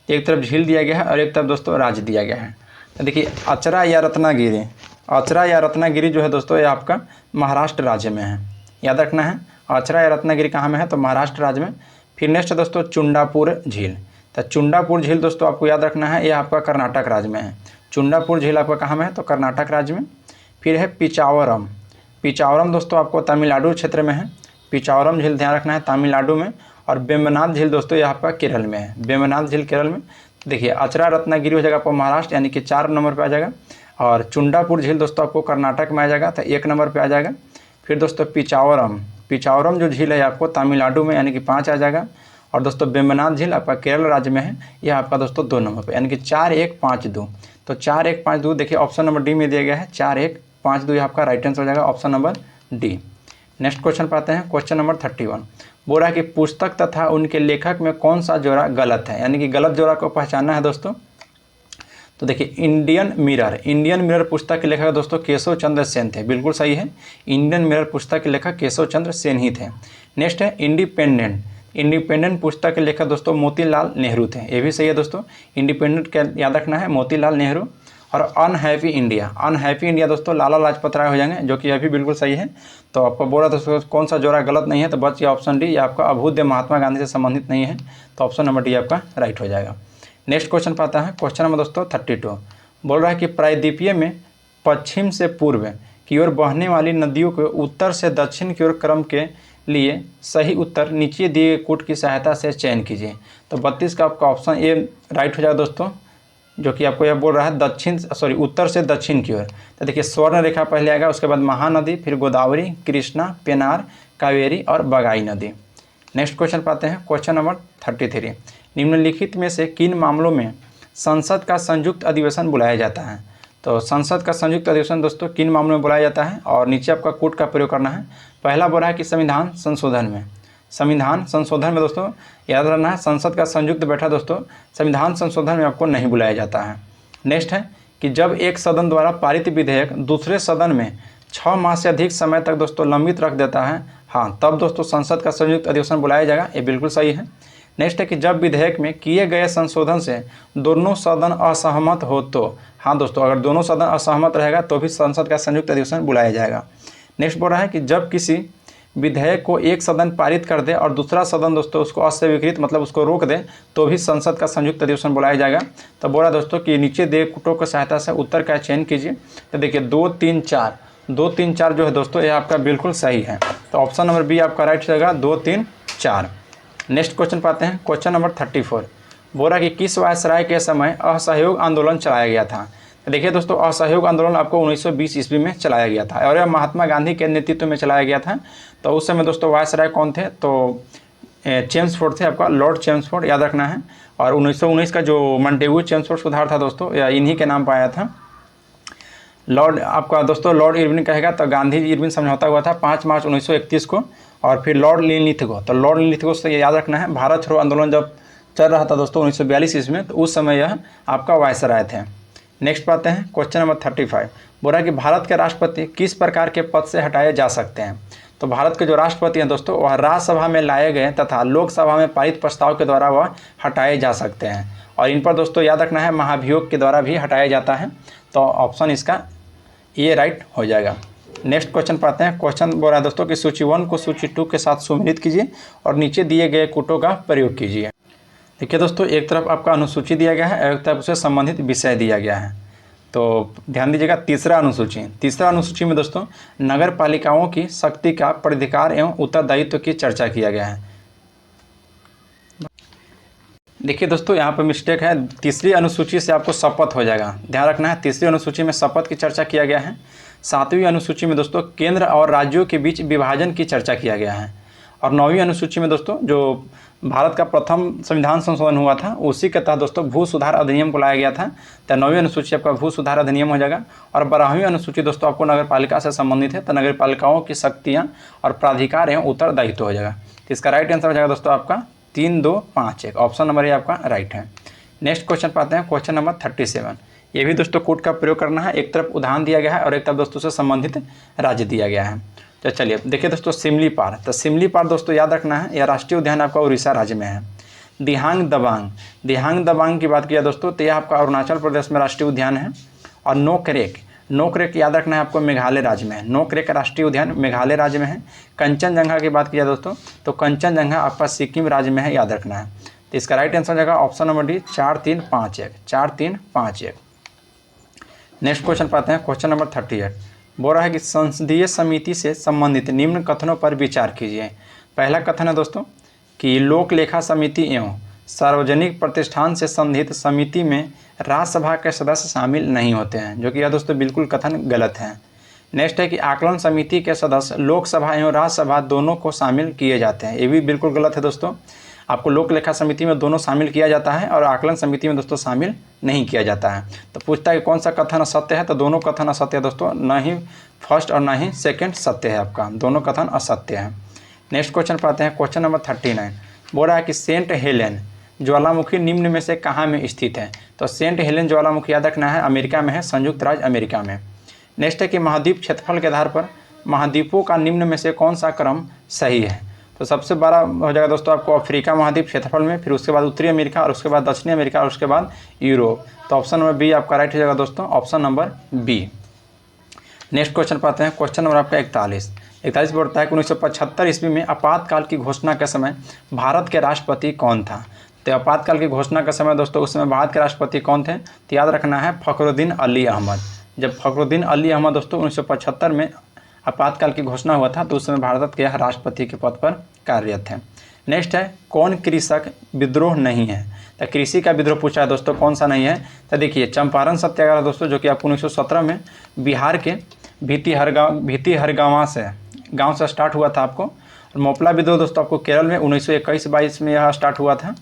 एक तरफ झील दिया गया है और एक तरफ दोस्तों राज्य दिया गया है। तो देखिए अचरा या रत्नागिरी, अचरा या रत्नागिरी जो है दोस्तों ये आपका महाराष्ट्र राज्य में है, याद रखना है। अचरा या रत्नागिरी कहाँ में है, तो महाराष्ट्र राज्य में। फिर नेक्स्ट दोस्तों चुंडापुर झील। तो चुंडापुर झील दोस्तों आपको याद रखना है ये आपका कर्नाटक राज्य में है। चुंडापुर झील आपका कहाँ में है, तो कर्नाटक राज्य में। फिर है पिचावरम, पिचावरम दोस्तों आपको तमिलनाडु क्षेत्र में है। पिचावरम झील ध्यान रखना है तमिलनाडु में। और वेम्बनाथ झील दोस्तों ये आपका केरल में है, वेम्बनाथ झील केरल में। देखिए अचरा रत्नागिरी हो जाएगा आपको महाराष्ट्र यानी कि 4 नंबर पे आ जाएगा। और चुंडापुर झील दोस्तों आपको कर्नाटक में आ जाएगा तो 1 नंबर पे आ जाएगा। फिर दोस्तों पिचावरम, पिचावरम जो झील है आपको तमिलनाडु में यानी कि 5 आ जाएगा। और दोस्तों वेम्बनाथ झील आपका केरल राज्य में है, यह आपका दोस्तों 2 नंबर पे यानी कि 4, 1, 5, 2। तो 4, 1, 5, 2 देखिए ऑप्शन नंबर डी में दिया गया है, 4, 1, 5, 2 आपका राइट आंसर हो जाएगा option number D. Next question पाते हैं। क्वेश्चन नंबर 31 बोल रहा है कि पुस्तक तथा उनके लेखक में कौन सा जोड़ा गलत है, यानी कि गलत जोड़ा को पहचानना है दोस्तों। तो देखिए इंडियन मिरर, इंडियन मिरर पुस्तक के लेखक दोस्तों केशव चंद्र सेन थे, बिल्कुल सही है। इंडियन मिरर पुस्तक के लेखक केशव चंद्र सेन ही थे। नेक्स्ट है इंडिपेंडेंट, इंडिपेंडेंट पुस्तक के लेखक दोस्तों मोतीलाल नेहरू थे, ये भी सही है दोस्तों। इंडिपेंडेंट क्या याद रखना है, मोतीलाल नेहरू। और अनहैप्पी इंडिया, अनहैप्पी इंडिया दोस्तों लाला लाजपत राय हो जाएंगे, जो कि यह भी बिल्कुल सही है। तो आपको बोला दोस्तों कौन सा जोड़ा गलत नहीं है, तो बच गया ऑप्शन डी, ये आपका अभ्युदय महात्मा गांधी से संबंधित नहीं है, तो ऑप्शन नंबर डी आपका राइट हो जाएगा। नेक्स्ट क्वेश्चन पाता है। क्वेश्चन नंबर दोस्तों 32 बोल रहा है कि प्रायद्वीपीय में पश्चिम से पूर्व की ओर बहने वाली नदियों को उत्तर से दक्षिण की ओर क्रम के लिए सही उत्तर नीचे दिए गए कूट की सहायता से चयन कीजिए। तो 32 का आपका ऑप्शन ए राइट हो जाएगा दोस्तों, जो कि आपको यह बोल रहा है उत्तर से दक्षिण की ओर। तो देखिए स्वर्ण रेखा पहले आएगा, उसके बाद महानदी, फिर गोदावरी, कृष्णा, पेनार, कावेरी और बगाई नदी। नेक्स्ट क्वेश्चन पाते हैं, क्वेश्चन नंबर 33। निम्नलिखित में से किन मामलों में संसद का संयुक्त अधिवेशन बुलाया जाता है? तो संसद का संयुक्त अधिवेशन दोस्तों किन मामलों में बुलाया जाता है, और नीचे आपका कोड का प्रयोग करना है। पहला बोला है कि संविधान संशोधन में। संविधान संशोधन में दोस्तों याद रखना है, संसद का संयुक्त बैठक दोस्तों संविधान संशोधन में आपको नहीं बुलाया जाता है। नेक्स्ट है कि जब एक सदन द्वारा पारित विधेयक दूसरे सदन में 6 माह से अधिक समय तक दोस्तों लंबित रख देता है, हाँ तब दोस्तों संसद का संयुक्त अधिवेशन बुलाया जाएगा, ये बिल्कुल सही है। नेक्स्ट है कि जब विधेयक में किए गए संशोधन से दोनों सदन असहमत हो तो, हाँ दोस्तों अगर दोनों सदन असहमत रहेगा तो भी संसद का संयुक्त अधिवेशन बुलाया जाएगा। नेक्स्ट बोल रहा है कि जब किसी विधेयक को एक सदन पारित कर दे और दूसरा सदन दोस्तों उसको अस्वीकृत मतलब उसको रोक दे तो भी संसद का संयुक्त अधिवेशन बुलाया जाएगा। तो बोला दोस्तों कि नीचे दिए कूटों की सहायता से उत्तर का चयन कीजिए। तो देखिए 2, 3, 4, 2, 3, 4 जो है दोस्तों ये आपका बिल्कुल सही है। तो ऑप्शन नंबर बी आपका राइट रहेगा, 2, 3, 4। नेक्स्ट क्वेश्चन पाते हैं, क्वेश्चन नंबर 34। बोला कि किस वायसराय के समय असहयोग आंदोलन चलाया गया था? देखिए दोस्तों असहयोग आंदोलन आपको 1920 ईस्वी में चलाया गया था और यह महात्मा गांधी के नेतृत्व में चलाया गया था। तो उस समय दोस्तों वायसराय कौन थे? तो चेम्सफोर्ड थे, आपका लॉर्ड चेम्सफोर्ड याद रखना है। और 1919 का जो मॉन्टेगू चेम्सफोर्ड सुधार था दोस्तों या इन्हीं के नाम पर आया था। लॉर्ड आपका दोस्तों लॉर्ड इरविन कहेगा तो गांधी इरविन समझौता हुआ था 5 मार्च 1931 को, और फिर लॉर्ड लिनलिथगो, तो लॉर्ड लिनलिथगो से याद रखना है भारत छोड़ो आंदोलन जब चल रहा था दोस्तों 1942 ईस्वी में, तो उस समय यह आपका वायसराय थे। नेक्स्ट पाते हैं क्वेश्चन नंबर 35। बोला कि भारत के राष्ट्रपति किस प्रकार के पद से हटाए जा सकते हैं? तो भारत के जो राष्ट्रपति हैं दोस्तों वह राज्यसभा में लाए गए तथा लोकसभा में पारित प्रस्ताव के द्वारा वह हटाए जा सकते हैं, और इन पर दोस्तों याद रखना है महाभियोग के द्वारा भी हटाया जाता है। तो ऑप्शन इसका ये राइट हो जाएगा। नेक्स्ट क्वेश्चन पाते हैं, क्वेश्चन बोल रहा है दोस्तों कि सूची 1 को सूची 2 के साथ सुमेलित कीजिए और नीचे दिए गए कूटों का प्रयोग कीजिए। देखिए दोस्तों एक तरफ आपका अनुसूची दिया गया है, एक तरफ उससे संबंधित विषय दिया गया है। तो ध्यान दीजिएगा तीसरा अनुसूची में दोस्तों नगर पालिकाओं की शक्ति का प्राधिकार एवं उत्तरदायित्व की चर्चा किया गया है। देखिए दोस्तों यहाँ पर मिस्टेक है, तीसरी अनुसूची से आपको शपथ हो जाएगा, ध्यान रखना है। तीसरी अनुसूची में शपथ की चर्चा किया गया है। 7वीं अनुसूची में दोस्तों केंद्र और राज्यों के बीच विभाजन की चर्चा किया गया है। और 9वीं अनुसूची में दोस्तों जो भारत का प्रथम संविधान संशोधन हुआ था उसी के तहत दोस्तों भू सुधार अधिनियम को लाया गया था। तो 9वीं अनुसूची आपका भू सुधार अधिनियम हो जाएगा। और 12वीं अनुसूची दोस्तों आपको नगर पालिका से संबंधित है, तो नगर पालिकाओं की शक्तियाँ और प्राधिकार एवं उत्तरदायित्व हो जाएगा। तो इसका राइट आंसर हो जाएगा दोस्तों आपका 3, 2, 5, 1, ऑप्शन नंबर ये आपका राइट है। नेक्स्ट क्वेश्चन पाते हैं, क्वेश्चन नंबर 37। ये भी दोस्तों कोड का प्रयोग करना है, एक तरफ उदाहरण दिया गया है और एक तरफ दोस्तों से संबंधित राज्य दिया गया है। तो चलिए देखिए दोस्तों सिमलीपाल, तो सिमलीपाल दोस्तों याद रखना है यह राष्ट्रीय उद्यान आपका उड़ीसा राज्य में है। दिहांग दबांग की बात किया दोस्तों तो यह आपका अरुणाचल प्रदेश में राष्ट्रीय उद्यान है। और नोकरेक याद रखना है आपको मेघालय राज्य में है, नोकरेक राष्ट्रीय उद्यान मेघालय राज्य में है। कंचनजंगा की बात किया दोस्तों तो कंचनजंगा आपका सिक्किम राज्य में है, याद रखना है। तो इसका राइट आंसर हो जाएगा option number D 4, 3, 5, 1, 4, 3, 5, 1। Next question पाते हैं, क्वेश्चन नंबर 38। बोल रहा है कि संसदीय समिति से संबंधित निम्न कथनों पर विचार कीजिए। पहला कथन है दोस्तों कि लोक लेखा समिति एवं सार्वजनिक प्रतिष्ठान से संबंधित समिति में राज्यसभा के सदस्य शामिल नहीं होते हैं, जो कि यह दोस्तों बिल्कुल कथन गलत है। नेक्स्ट है कि आकलन समिति के सदस्य लोकसभा एवं राज्यसभा दोनों को शामिल किए जाते हैं, ये भी बिल्कुल गलत है दोस्तों। आपको लोक लेखा समिति में दोनों शामिल किया जाता है और आकलन समिति में दोस्तों शामिल नहीं किया जाता है। तो पूछता है कि कौन सा कथन असत्य है, तो दोनों कथन असत्य है दोस्तों, न ही फर्स्ट और न ही सेकंड सत्य है, आपका दोनों कथन असत्य है। नेक्स्ट क्वेश्चन पाते हैं, क्वेश्चन नंबर 39। बोल रहा है कि सेंट हेलेन ज्वालामुखी निम्न में से कहाँ में स्थित है? तो सेंट हेलेन ज्वालामुखी याद रखना है अमेरिका में है, संयुक्त राज्य अमेरिका में। नेक्स्ट है कि महाद्वीप क्षेत्रफल के आधार पर महाद्वीपों का निम्न में से कौन सा क्रम सही है? तो सबसे बड़ा हो जाएगा दोस्तों आपको अफ्रीका महाद्वीप क्षेत्रफल में, फिर उसके बाद उत्तरी अमेरिका और उसके बाद दक्षिणी अमेरिका और उसके बाद यूरोप। तो ऑप्शन नंबर बी आपका राइट हो जाएगा दोस्तों, option number B. Next question पाते हैं, क्वेश्चन नंबर आपका 41 बोलता है कि 1975 ईस्वी में आपातकाल की घोषणा के समय भारत के राष्ट्रपति कौन था? तो आपातकाल की घोषणा के समय दोस्तों उस समय भारत के राष्ट्रपति कौन थे? तो याद रखना है फखरुद्दीन अली अहमद। जब फखरुद्दीन अली अहमद दोस्तों 1975 में आपातकाल की घोषणा हुआ था तो उस समय भारत के राष्ट्रपति के पद पर कार्यरत थे। नेक्स्ट है कौन कृषक विद्रोह नहीं है, तो कृषि का विद्रोह पूछा है दोस्तों, कौन सा नहीं है। तो देखिए चंपारण सत्याग्रह दोस्तों जो कि आपको 1917 में बिहार के भीतिहरगांव से स्टार्ट हुआ था आपको। मोपला विद्रोह दोस्तों आपको केरल में 1921-22 में यह स्टार्ट हुआ था।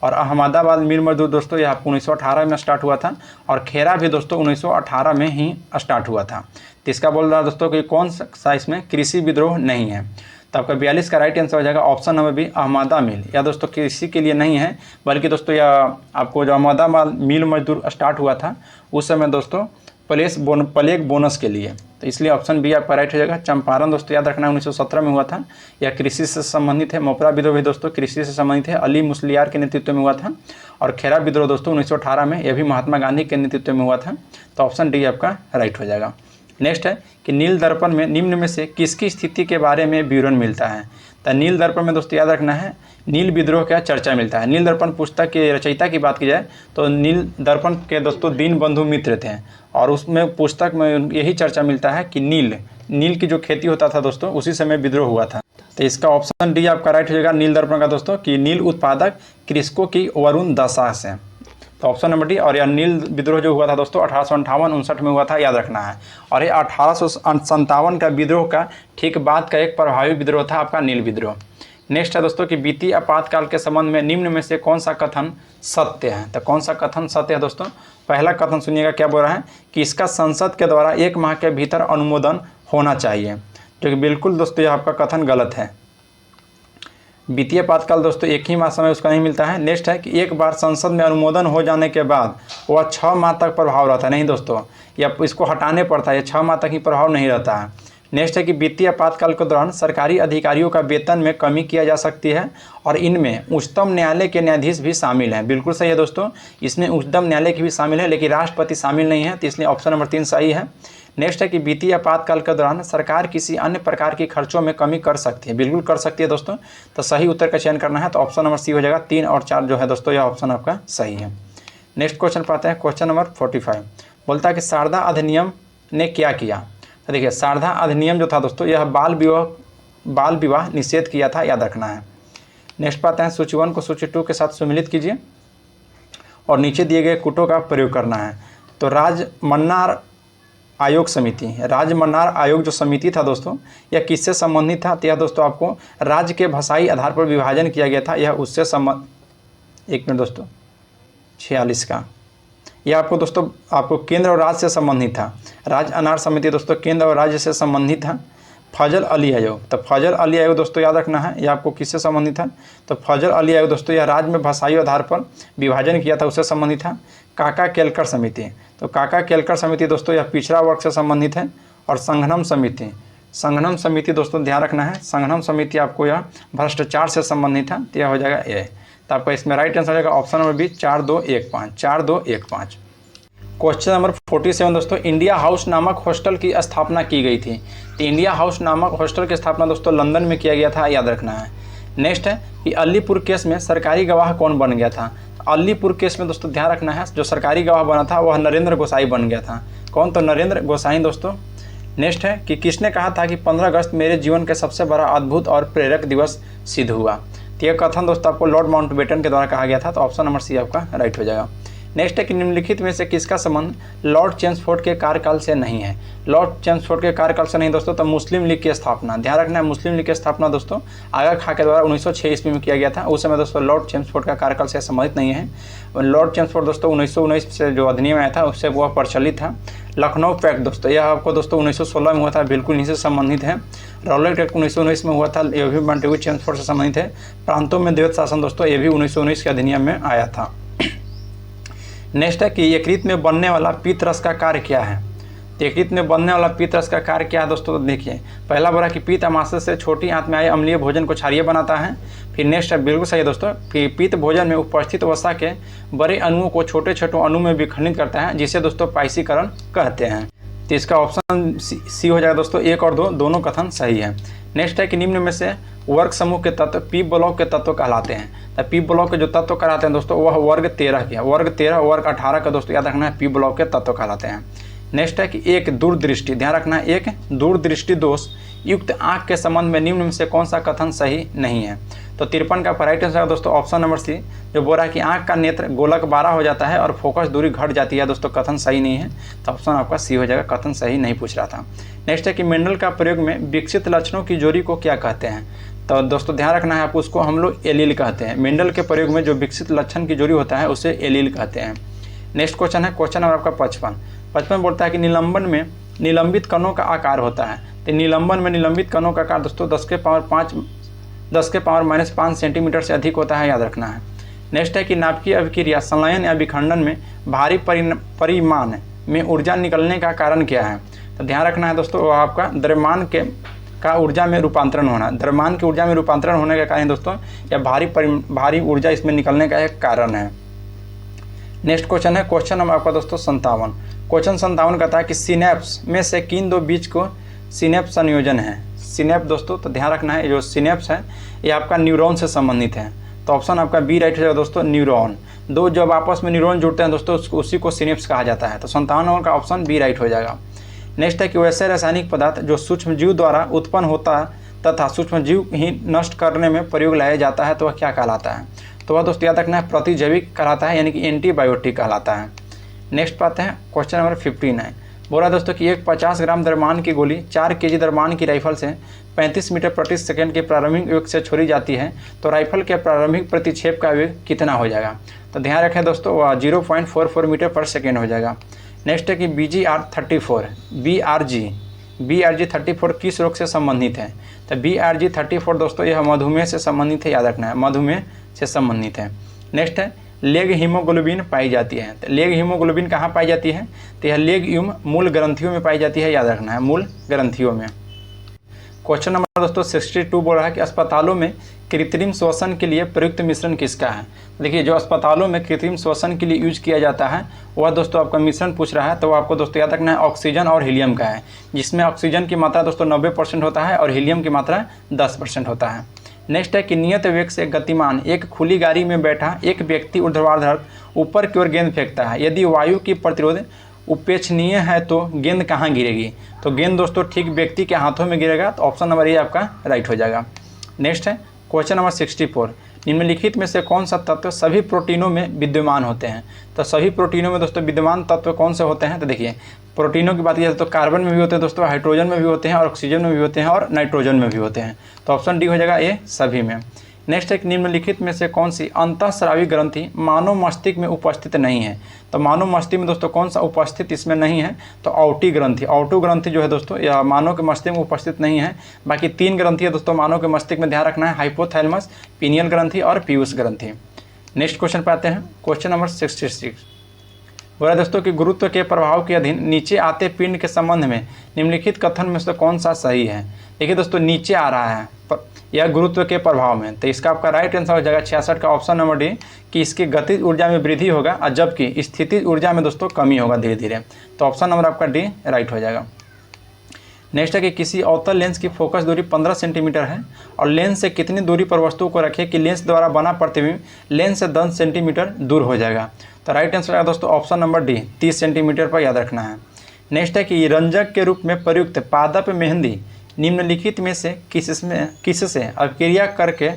और अहमदाबाद मिल मजदूर दोस्तों यह आपको 1918 में स्टार्ट हुआ था। और खेरा भी दोस्तों 1918 में ही स्टार्ट हुआ था। तो इसका बोल रहा है दोस्तों कि कौन सा इसमें कृषि विद्रोह नहीं है, तो आपका 42 का राइट आंसर हो जाएगा ऑप्शन नंबर बी अहमदाबाद मिल। या दोस्तों कृषि के लिए नहीं है बल्कि दोस्तों यह आपको जो अहमदाबाद मिल मजदूर स्टार्ट हुआ था उस समय दोस्तों प्लेग बोनस के लिए, तो इसलिए ऑप्शन बी आपका राइट हो जाएगा। चंपारण दोस्तों याद रखना 1917 में हुआ था, यह कृषि से संबंधित है। मोपला विद्रोह भी दोस्तों कृषि से संबंधित है, अली मुस्लियार के नेतृत्व में हुआ था। और खेरा विद्रोह दोस्तों 1918 में, यह भी महात्मा गांधी के नेतृत्व में हुआ था। तो ऑप्शन डी आपका राइट हो जाएगा। नेक्स्ट है कि नील दर्पण में निम्न में से किसकी स्थिति के बारे में विवरण मिलता है। तो नील दर्पण में दोस्तों याद रखना है नील विद्रोह का चर्चा मिलता है। नील दर्पण पुस्तक के रचयिता की बात की जाए तो नील दर्पण के दोस्तों दीनबंधु मित्र थे और उसमें पुस्तक में यही चर्चा मिलता है कि नील की जो खेती होता था दोस्तों उसी समय विद्रोह हुआ था। तो इसका ऑप्शन डी आपका राइट हो जाएगा नील दर्पण का दोस्तों कि नील उत्पादक कृषकों की वरुण दशा से। तो ऑप्शन नंबर डी। और यह नील विद्रोह जो हुआ था दोस्तों 1858-59 में हुआ था, याद रखना है। और ये 1857 का विद्रोह का ठीक बाद का एक प्रभावी विद्रोह था आपका नील विद्रोह। नेक्स्ट है दोस्तों कि वित्तीय आपातकाल के संबंध में निम्न में से कौन सा कथन सत्य है। तो कौन सा कथन सत्य है दोस्तों, पहला कथन सुनिएगा क्या बोल रहा है कि इसका संसद के द्वारा 1 माह के भीतर अनुमोदन होना चाहिए, जो कि बिल्कुल दोस्तों यह आपका कथन गलत है। वित्तीय आपातकाल दोस्तों 1 ही माह समय उसका नहीं मिलता है। नेक्स्ट है कि एक बार संसद में अनुमोदन हो जाने के बाद वह 6 माह तक प्रभाव रहता है, नहीं दोस्तों, या इसको हटाने पड़ता है, 6 माह तक ही प्रभाव नहीं रहता है। नेक्स्ट है कि वित्तीय आपातकाल के दौरान सरकारी अधिकारियों का वेतन में कमी किया जा सकती है और इनमें उच्चतम न्यायालय के न्यायाधीश भी शामिल हैं। बिल्कुल सही है दोस्तों, इसमें उच्चतम न्यायालय की भी शामिल है लेकिन राष्ट्रपति शामिल नहीं है, तो इसलिए ऑप्शन नंबर 3 सही है। नेक्स्ट है कि वित्तीय आपातकाल के दौरान सरकार किसी अन्य प्रकार के खर्चों में कमी कर सकती है, बिल्कुल कर सकती है दोस्तों। तो सही उत्तर का चयन करना है, तो ऑप्शन नंबर सी हो जाएगा। 3 और 4 जो है दोस्तों यह ऑप्शन आपका सही है। नेक्स्ट क्वेश्चन पाते हैं, क्वेश्चन नंबर 45 बोलता है कि शारदा अधिनियम ने क्या किया। तो देखिए शारदा अधिनियम जो था दोस्तों यह बाल विवाह निषेध किया था, याद रखना है। नेक्स्ट पाते हैं सूची 1 को सूची 2 के साथ सम्मिलित कीजिए और नीचे दिए गए कूटों का प्रयोग करना है। तो राजमन्नार आयोग जो समिति था दोस्तों यह किससे संबंधित था। तो यह दोस्तों आपको राज्य के भाषाई आधार पर विभाजन किया गया था, यह उससे संबंध 1 मिनट दोस्तों 46 का, यह आपको दोस्तों आपको केंद्र और राज्य से संबंधित था। राज्य अनार समिति दोस्तों केंद्र और राज्य से संबंधित था। फजल अली आयोग, तो फजल अली आयोग दोस्तों याद रखना है, यह आपको किससे संबंधित था। तो फजल अली आयोग दोस्तों यह राज्य में भाषाई आधार पर विभाजन किया था उससे संबंधित था। काका केलकर समिति, तो काका केलकर समिति दोस्तों यह पिछड़ा वर्ग से संबंधित है। और संघनम समिति दोस्तों ध्यान रखना है, संघनम समिति आपको यह भ्रष्टाचार से संबंधित है, तो यह हो जाएगा ए। तो आपका इसमें राइट आंसर हो जाएगा option number B 4215। Question number 47 दोस्तों इंडिया हाउस नामक हॉस्टल की स्थापना की गई थी। तो इंडिया हाउस नामक हॉस्टल की स्थापना दोस्तों लंदन में किया गया था, याद रखना है। नेक्स्ट है कि अलीपुर केस में सरकारी गवाह कौन बन गया था। अलीपुर केस में दोस्तों ध्यान रखना है जो सरकारी गवाह बना था वह नरेंद्र गोसाई बन गया था। कौन, तो नरेंद्र गोसाई दोस्तों। नेक्स्ट है कि किसने कहा था कि 15 अगस्त मेरे जीवन का सबसे बड़ा अद्भुत और प्रेरक दिवस सिद्ध हुआ। तो यह कथन दोस्तों आपको लॉर्ड माउंटबेटन के द्वारा कहा गया था, तो ऑप्शन नंबर सी आपका राइट हो जाएगा। नेक्स्ट है कि निम्नलिखित में से किसका संबंध लॉर्ड चेम्सफोर्ड के कार्यकाल से नहीं है। लॉर्ड चेम्सफोर्ड के कार्यकाल से नहीं दोस्तों, तो मुस्लिम लीग की स्थापना, ध्यान रखना है मुस्लिम लीग की स्थापना दोस्तों आगा खां के द्वारा 1906 ईस्वी में किया गया था। उस समय दोस्तों लॉर्ड चेम्सफोर्ड का कार्यकाल से संबंधित नहीं है। लॉर्ड चेम्सफोर्ड दोस्तों 1919 से जो अधिनियम आया था उससे वह प्रचलित था। लखनऊ पैक्ट दोस्तों यह आपको दोस्तों 1916 में हुआ था, बिल्कुल इन्हीं से संबंधित है। रॉलेट एक्ट 1919 में हुआ था, यह भी मॉन्टेगू चेम्सफोर्ड से संबंधित है। प्रांतों में द्वैत शासन दोस्तों ये भी 1919 के अधिनियम में आया था। नेक्स्ट है कि यकृत में बनने वाला पित्त रस का कार्य क्या है। तो यकृत में बनने वाला पित्त रस का कार्य क्या है दोस्तों, तो देखिए पहला बोला कि पित्त अमाशय से छोटी आंत में आए अम्लीय भोजन को क्षारीय बनाता है। फिर नेक्स्ट है बिल्कुल सही है दोस्तों कि पित्त भोजन में उपस्थित वसा के बड़े अणुओं को छोटे छोटे अणु में विखंडित करता है, जिसे दोस्तों पाइसीकरण कहते हैं। तो इसका ऑप्शन सी हो जाएगा दोस्तों। 1 और 2 दोनों कथन सही है। नेक्स्ट है कि निम्न में से वर्ग समूह के तत्व पी ब्लॉक के तत्व कहलाते हैं। तो पी ब्लॉक के जो तत्व कहलाते हैं दोस्तों वह वर्ग 13 के, वर्ग 13 वर्ग 18 का दोस्तों याद रखना है पी ब्लॉक के तत्व कहलाते हैं। नेक्स्ट है कि एक दूरदृष्टि, ध्यान रखना है, एक दूरदृष्टि दोष युक्त आंख के संबंध में निम्न में से कौन सा कथन सही नहीं है। तो 53 का राइट आंसर है दोस्तों ऑप्शन नंबर सी, जो बोल रहा है कि आंख का नेत्र गोलक 12 हो जाता है और फोकस दूरी घट जाती है। दोस्तों कथन सही नहीं है, तो ऑप्शन आपका सी हो जाएगा, कथन सही नहीं पूछ रहा था। नेक्स्ट है कि मेंडल का प्रयोग में विकसित लक्षणों की जोड़ी को क्या कहते हैं। तो दोस्तों ध्यान रखना है आप, उसको हम लोग एलील कहते हैं। मेंडल के प्रयोग में जो विकसित लक्षण की जोड़ी होता है उसे एलील कहते हैं। नेक्स्ट क्वेश्चन है क्वेश्चन नंबर आपका 55 बोलता है कि निलंबन में निलंबित कणों का आकार होता है। तो निलंबन में निलंबित कणों का आकार दोस्तों 10 के पावर -5 सेंटीमीटर से अधिक होता है, याद रखना है। नेक्स्ट है कि नाभिकीय अभिक्रिया संलयन या विखंडन में भारी परिमाण में ऊर्जा निकलने का कारण क्या है। तो ध्यान रखना है दोस्तों, वह आपका द्रव्यमान का ऊर्जा में रूपांतरण होना, द्रव्यमान की ऊर्जा में रूपांतरण होने के कारण दोस्तों यह भारी ऊर्जा इसमें निकलने का एक कारण है। नेक्स्ट क्वेश्चन है क्वेश्चन नंबर आपका दोस्तों 57। क्वेश्चन 57 कहता है कि सिनेप्स में से किन दो बीज को सिनेप्स संयोजन है। सिनेप्स दोस्तों, तो ध्यान रखना है, जो सिनेप्स है ये आपका न्यूरॉन से संबंधित है। तो ऑप्शन आपका बी राइट हो जाएगा दोस्तों, न्यूरॉन। दो जब आपस में न्यूरॉन जुड़ते हैं दोस्तों उसी को सिनेप्स कहा जाता है। तो 57 नंबर का ऑप्शन बी राइट हो जाएगा। नेक्स्ट है कि वैसे रासायनिक पदार्थ जो सूक्ष्मजीव द्वारा उत्पन्न होता है तथा सूक्ष्मजीव ही नष्ट करने में प्रयोग लाया जाता है तो वह क्या कहलाता है। तो वह दोस्तों याद रखना है प्रतिजैविक कहलाता है, यानी कि एंटीबायोटिक कहलाता है। नेक्स्ट पाते हैं क्वेश्चन नंबर 59। बोला दोस्तों कि एक 50 ग्राम द्रव्यमान की गोली 4 kg द्रव्यमान की राइफल से 35 मीटर प्रति सेकंड के प्रारंभिक वेग से छोड़ी जाती है, तो राइफल के प्रारंभिक प्रतिक्षेप का वेग कितना हो जाएगा। तो ध्यान रखें दोस्तों, वह 0.44 मीटर पर सेकेंड हो जाएगा। नेक्स्ट है कि BRG34 किस रोग से संबंधित है। तो BRG34 दोस्तों यह मधुमेह से संबंधित है, याद रखना है, मधुमेह से संबंधित है। नेक्स्ट है लेग हीमोग्लोबिन पाई जाती है। तो लेग हीमोग्लोबिन कहाँ पाई जाती है, तो यह लेग यूम मूल ग्रंथियों में पाई जाती है, याद रखना है, मूल ग्रंथियों में। क्वेश्चन नंबर दोस्तों 62 बोल रहा है कि अस्पतालों में कृत्रिम श्वसन के लिए प्रयुक्त मिश्रण किसका है। देखिए, जो अस्पतालों में कृत्रिम श्वसन के लिए यूज किया जाता है वह दोस्तों आपका मिश्रण पूछ रहा है, तो आपको दोस्तों याद रखना है ऑक्सीजन और हीलियम का है, जिसमें ऑक्सीजन की मात्रा दोस्तों 90% होता है और हीलियम की मात्रा 10% होता है। नेक्स्ट है कि नियत वेग से गतिमान एक खुली गाड़ी में बैठा एक व्यक्ति ऊर्ध्वाधर ऊपर की ओर गेंद फेंकता है, यदि वायु की प्रतिरोध उपेक्षणीय है तो गेंद कहाँ गिरेगी। तो गेंद दोस्तों ठीक व्यक्ति के हाथों में गिरेगा, तो ऑप्शन नंबर ए आपका राइट हो जाएगा। नेक्स्ट है क्वेश्चन नंबर 64। निम्नलिखित में से कौन सा तत्व सभी प्रोटीनों में विद्यमान होते हैं। तो सभी प्रोटीनों में दोस्तों विद्यमान तत्व कौन से होते हैं। तो देखिए, प्रोटीनों की बात की जाए तो कार्बन में भी होते हैं दोस्तों, हाइड्रोजन में भी होते हैं और ऑक्सीजन में भी होते हैं और नाइट्रोजन में भी होते हैं। तो ऑप्शन डी हो जाएगा ए सभी में। नेक्स्ट एक निम्नलिखित में से कौन सी अंतःस्रावी ग्रंथि मानव मस्तिष्क में उपस्थित नहीं है। तो मानव मस्तिष्क में दोस्तों कौन सा उपस्थित इसमें नहीं है, तो औटी ग्रंथि। औटू ग्रंथि जो है दोस्तों यह मानव के मस्तिष्क में उपस्थित नहीं है। बाकी 3 ग्रंथि है दोस्तों मानव के मस्तिष्क में, ध्यान रखना है, हाइपोथैलेमस, पीनियल ग्रंथि और पीयूष ग्रंथि। नेक्स्ट क्वेश्चन पे आते हैं, क्वेश्चन नंबर 66। बोला दोस्तों कि गुरुत्व के प्रभाव के अधीन नीचे आते पिंड के संबंध में निम्नलिखित कथन में से कौन सा सही है। देखिए दोस्तों, नीचे आ रहा है यह गुरुत्व के प्रभाव में, तो इसका आपका राइट आंसर हो जाएगा 66 का ऑप्शन नंबर डी, कि इसकी गतिज ऊर्जा में वृद्धि होगा और जबकि स्थितिज ऊर्जा में दोस्तों कमी होगा धीरे धीरे। तो ऑप्शन नंबर आपका डी राइट हो जाएगा। नेक्स्ट है कि किसी अवतल लेंस की फोकस दूरी 15 सेंटीमीटर है और लेंस से कितनी दूरी पर वस्तु को रखें कि लेंस द्वारा बना प्रतिबिंब लेंस से 10 सेंटीमीटर दूर हो जाएगा। तो राइट आंसर है दोस्तों ऑप्शन नंबर डी 30 सेंटीमीटर पर, याद रखना है। नेक्स्ट है कि रंजक के रूप में प्रयुक्त पादप मेहंदी निम्नलिखित में से किससे अभिक्रिया करके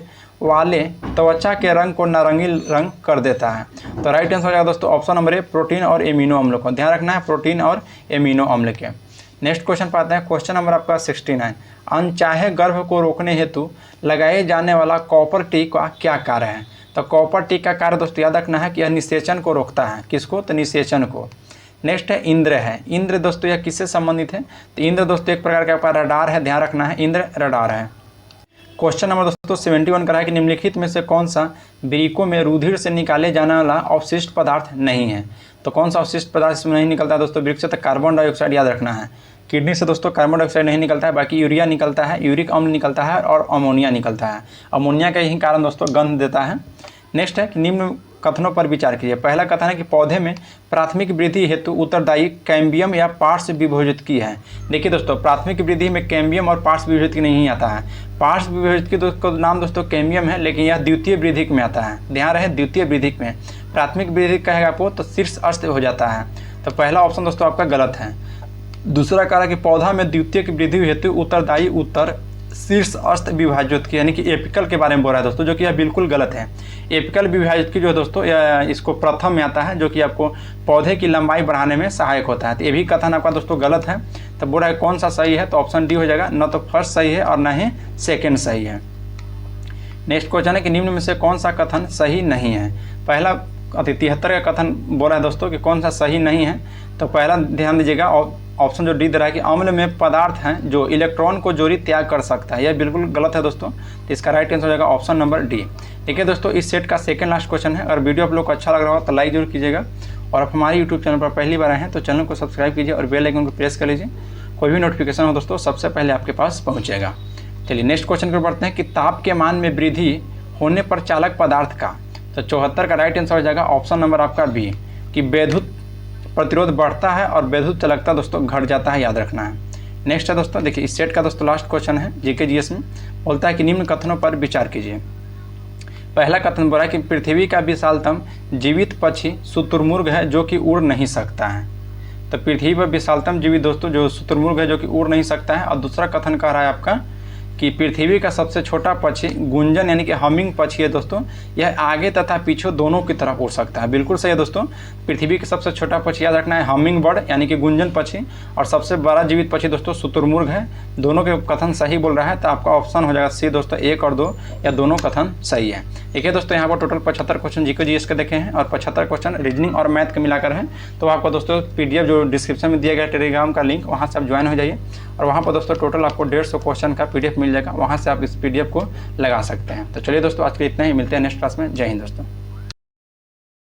वाले त्वचा के रंग को नारंगी रंग कर देता है। तो राइट आंसर हो जाएगा दोस्तों ऑप्शन नंबर ए प्रोटीन और एमिनो अम्ल को, ध्यान रखना है, प्रोटीन और एमिनो अम्ल के। नेक्स्ट क्वेश्चन पाते हैं, क्वेश्चन नंबर आपका 69। अनचाहे गर्भ को रोकने हेतु लगाए जाने वाला कॉपर टी का क्या कार्य है। तो कॉपर टी का कार्य दोस्तों याद रखना है कि यह निषेचन को रोकता है, किसको, तो निषेचन को। नेक्स्ट है इंद्र है। इंद्र दोस्तों यह किससे संबंधित है, तो इंद्र दोस्तों एक प्रकार का आपका रडार है, ध्यान रखना है, इंद्र रडार है। क्वेश्चन नंबर दोस्तों 71 का है कि निम्नलिखित में से कौन सा वृक्कों में रुधिर से निकाले जाने वाला अवशिष्ट पदार्थ नहीं है। तो कौन सा अवशिष्ट पदार्थ इसमें नहीं निकलता है दोस्तों वृक्क से, तो कार्बन डाइऑक्साइड, याद रखना है। किडनी से दोस्तों कार्बन डाइऑक्साइड नहीं निकलता है, बाकी यूरिया निकलता है, यूरिक अम्ल निकलता है और अमोनिया निकलता है। अमोनिया का यही कारण दोस्तों गंध देता है। नेक्स्ट है कि निम्न कथनों पर विचार कीजिए। पहला कथन है कि पौधे में प्राथमिक वृद्धि हेतु उत्तरदायी कैम्बियम या पार्श्व विभोजित की है। देखिए दोस्तों, प्राथमिक वृद्धि में कैम्बियम और पार्श्व विभोजित की नहीं आता है। पार्श्व विभोजित की नाम दोस्तों कैम्बियम है, लेकिन यह द्वितीय वृद्धिक में आता है, ध्यान रहे, द्वितीय वृद्धिक में। प्राथमिक वृद्धि कहेगा आपको तो शीर्ष अस्त हो जाता है। तो पहला ऑप्शन दोस्तों आपका गलत है। दूसरा कह रहा है कि पौधा में द्वितीय की वृद्धि हेतु उत्तरदायी उत्तर शीर्ष अस्त विभाजित की यानी कि एपिकल के बारे में बोल रहा है दोस्तों, जो कि यह बिल्कुल गलत है। एपिकल विभाजित की जो है दोस्तों इसको प्रथम में आता है, जो कि आपको पौधे की लंबाई बढ़ाने में सहायक होता है। तो ये भी कथन आपका दोस्तों गलत है। तो बोल रहा है कौन सा सही है, तो ऑप्शन डी हो जाएगा, न तो फर्स्ट सही है और न ही सेकेंड सही है। नेक्स्ट क्वेश्चन है कि निम्न में से कौन सा कथन सही नहीं है। पहला 73 का कथन बोल रहा है दोस्तों कि कौन सा सही नहीं है। तो पहला ध्यान दीजिएगा, ऑप्शन जो डी दे रहा है कि अम्ल में पदार्थ हैं जो इलेक्ट्रॉन को जोड़ी त्याग कर सकता है, यह बिल्कुल गलत है दोस्तों। तो इसका राइट आंसर हो जाएगा ऑप्शन नंबर डी। ठीक है दोस्तों, इस सेट का सेकंड लास्ट क्वेश्चन है। और वीडियो आप लोग को अच्छा लग रहा हो तो लाइक जरूर कीजिएगा, और आप हमारे यूट्यूब चैनल पर पहली बार आए हैं तो चैनल को सब्सक्राइब कीजिए और बेल आइकन को प्रेस कर लीजिए। कोई भी नोटिफिकेशन हो दोस्तों सबसे पहले आपके पास पहुँचेगा। चलिए नेक्स्ट क्वेश्चन पर बढ़ते हैं कि ताप के मान में वृद्धि होने पर चालक पदार्थ का, तो 74 का राइट आंसर हो जाएगा ऑप्शन नंबर आपका बी, कि विद्युत प्रतिरोध बढ़ता है और विद्युत चालकता दोस्तों घट जाता है, याद रखना है। नेक्स्ट है दोस्तों, देखिए इस सेट का दोस्तों लास्ट क्वेश्चन है जीके जीएस में, बोलता है कि निम्न कथनों पर विचार कीजिए। पहला कथन बोला कि पृथ्वी का विशालतम जीवित पक्षी शुतुरमुर्ग है जो कि उड़ नहीं सकता है। तो पृथ्वी पर विशालतम जीवित दोस्तों जो शुतुरमुर्ग है जो कि उड़ नहीं सकता है। और दूसरा कथन कह रहा है आपका कि पृथ्वी का सबसे छोटा पक्षी गुंजन यानी कि हमिंग पक्षी है दोस्तों, यह आगे तथा पीछे दोनों की तरफ उड़ सकता है। बिल्कुल सही है दोस्तों, पृथ्वी का सबसे छोटा पक्षी याद रखना है हमिंग बर्ड यानी कि गुंजन पक्षी, और सबसे बड़ा जीवित पक्षी दोस्तों शुतुरमुर्ग है। दोनों के कथन सही बोल रहा है, तो आपका ऑप्शन हो जाएगा सी दोस्तों, 1 और 2 या दोनों कथन सही है। ठीक है दोस्तों, यहाँ पर टोटल 75 क्वेश्चन जीके जीएस के देखे हैं और 75 क्वेश्चन रीजनिंग और मैथ के मिलाकर हैं। तो आपको दोस्तों पीडीएफ जो डिस्क्रिप्शन में दिया गया टेलीग्राम का लिंक, वहाँ से आप ज्वाइन हो जाइए, और वहाँ पर दोस्तों टोटल आपको 150 क्वेश्चन का पीडीएफ मिल जाएगा, वहाँ से आप इस पीडीएफ को लगा सकते हैं। तो चलिए दोस्तों आज के इतना ही, मिलते हैं नेक्स्ट क्लास में। जय हिंद दोस्तों।